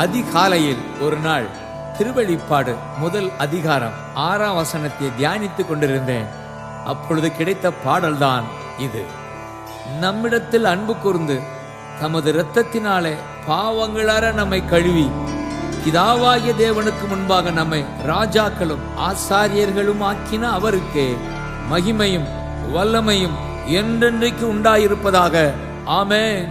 அதிகாலையில் ஒரு நாள் திருவெளிப்பாடு 1 அதிகாரம் 6 வசனத்தை தியானித்துக் கொண்டிருந்தேன். அப்பொழுது கிடைத்த பாடல்தான் இது. நம்மிடத்தில் அன்பு கூர்ந்து தமது இரத்தத்தினாலே பாவங்களற நம்மை கழுவி பிதாவாகிய தேவனுக்கு முன்பாக நம்மை ராஜாக்களும் ஆசாரியர்களும் ஆக்கின அவருக்கே மகிமையும் வல்லமையும் என்றென்றைக்கு உண்டாயிருப்பதாக. ஆமென்.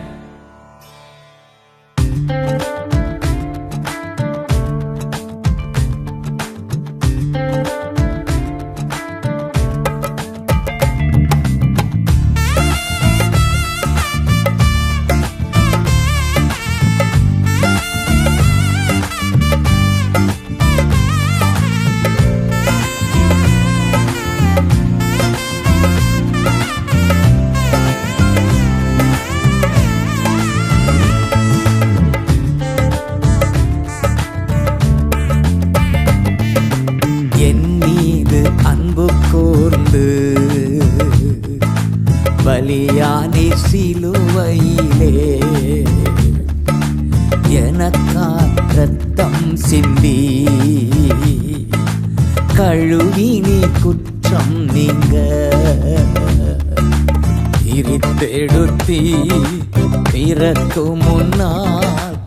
பலியானி சிலுவையிலே எனக்கா ரத்தம் சிந்தி கழுவி நீ குற்றம் நீங்க பிரித்தெடுத்தி பிறக்கு முன்னால்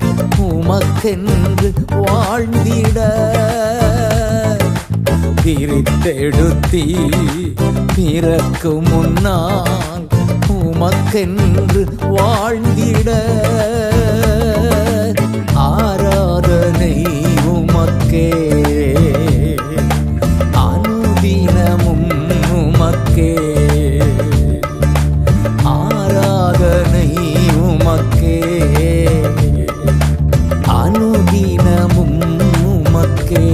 உமக்கென்று வாழ்ந்திட பிரித்தெடுத்தி பிறக்கு முன்னால் உமக்கென்று வாழ்ந்திட ஆராதனை உமக்கே அனுதினமும் உமக்கே ஆராதனை உமக்கே அனுதினமும் உமக்கே.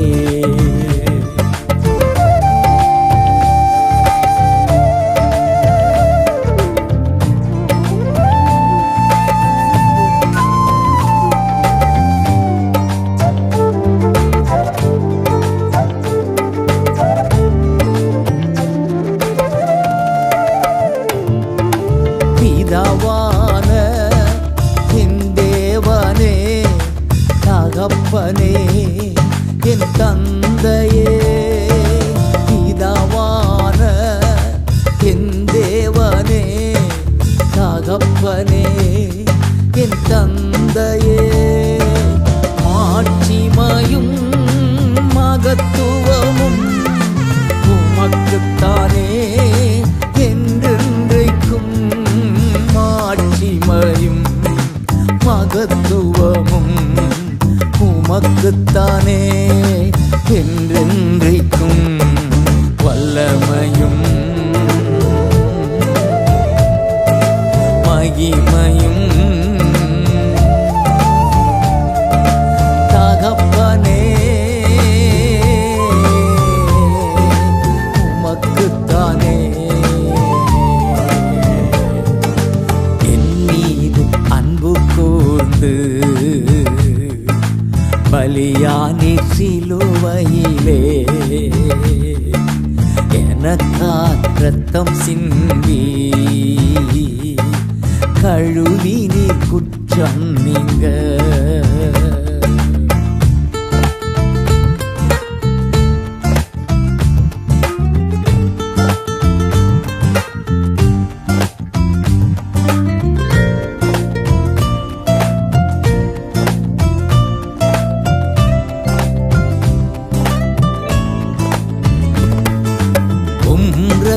பிதாவான என் தேவனே தகப்பனே என் தந்தையே பிதாவான என் தேவனே தகப்பனே என் தந்தையே மாட்சிமையும் மகத்துவமும் உமக்குத்தானே என்றென்றைக்கும் மாட்சிமையும் மகத்துவமும் உமக்குத்தானே என்றென்றைக்கும் வல்லமையும் மகிமையும் தகப்பனே உமக்குத்தானே. பலியானி சிலுவையிலே எனக்கா ரத்தம் சிந்தி கழுவி நீ குற்றம் நீங்க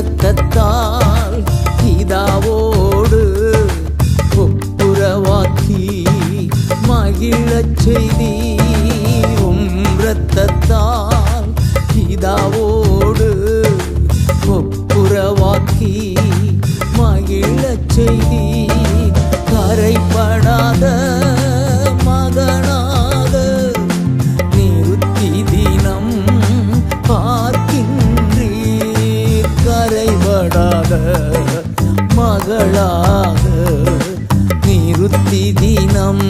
இரத்தத்தால் பிதாவோடு ஒப்புரவாக்கி மகிழச் செய்தி இரத்தத்தால் பிதாவோடு ஒப்புரவாக்கி மகிழச் செய்தி கரைபடாத மகனாக நிறுத்தி தினம் பார்க்கின்றீர் கரைபடாத மகளாக நிறுத்தி தினம்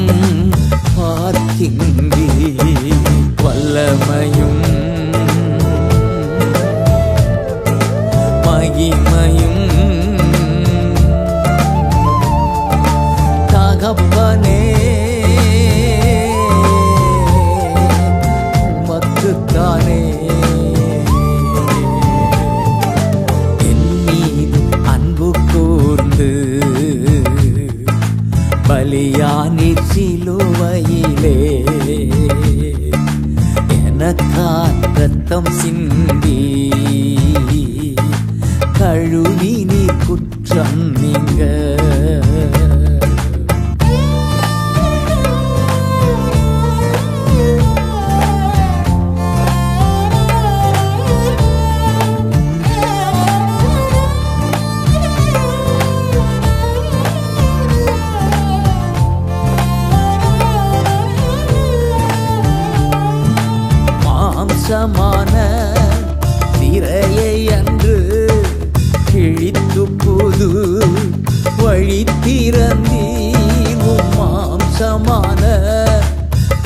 பார்க்கின்றீர் வல்லமையும் மகிமையும் தகப்பனே பலியானீர் சிலுவையிலே எனக்காய் ரத்தம் சிந்தி கழுவி நீர் குற்றம் நீங்க மாம்சமான திரையை அன்று கிழித்து புது வழி திறந்தீர். மாம்சமான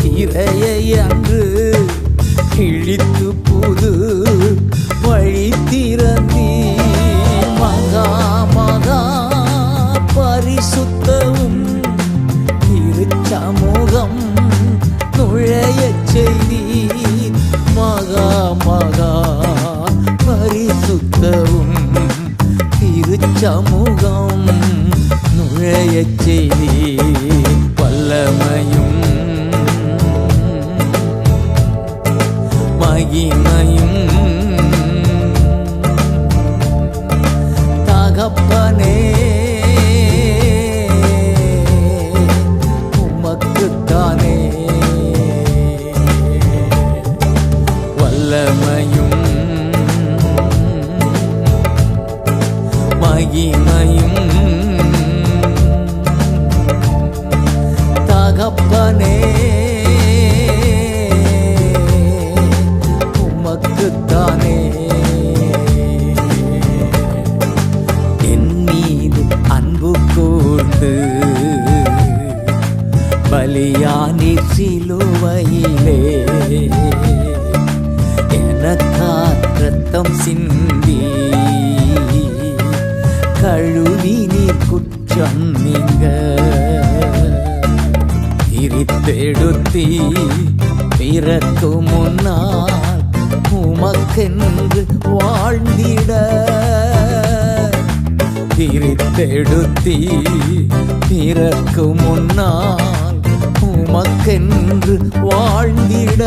திரையை அன்று கிழித்து புது வழி திறந்தீர். மகா மகா பரிசுத்தவும் திருச்சமூகம் நுழையச் செய்தீர். மகா மகா பரிசுத்தவும் திருச்சமூகம் நுழையச் செய்தீர். வல்லமையும் மகிமையும் தகப்பனே உமக்குத்தானே. வல்லமையும் மகிமையும் தகப்பனே உமக்குத்தானே. என் மீது அன்பு கூர்ந்து பலியானீர் சிலுவையிலே எனக்காய் ரத்தம் சிந்தி கழுவி நீர் குற்றம் நீங்க பிரித்தெடுத்தி பிறக்கு முன்னால் உமக்கென்று வாழ்ந்திட. பிரித்தெடுத்தி பிறக்கு முன்னால் உமக்கென்று வாழ்ந்திட.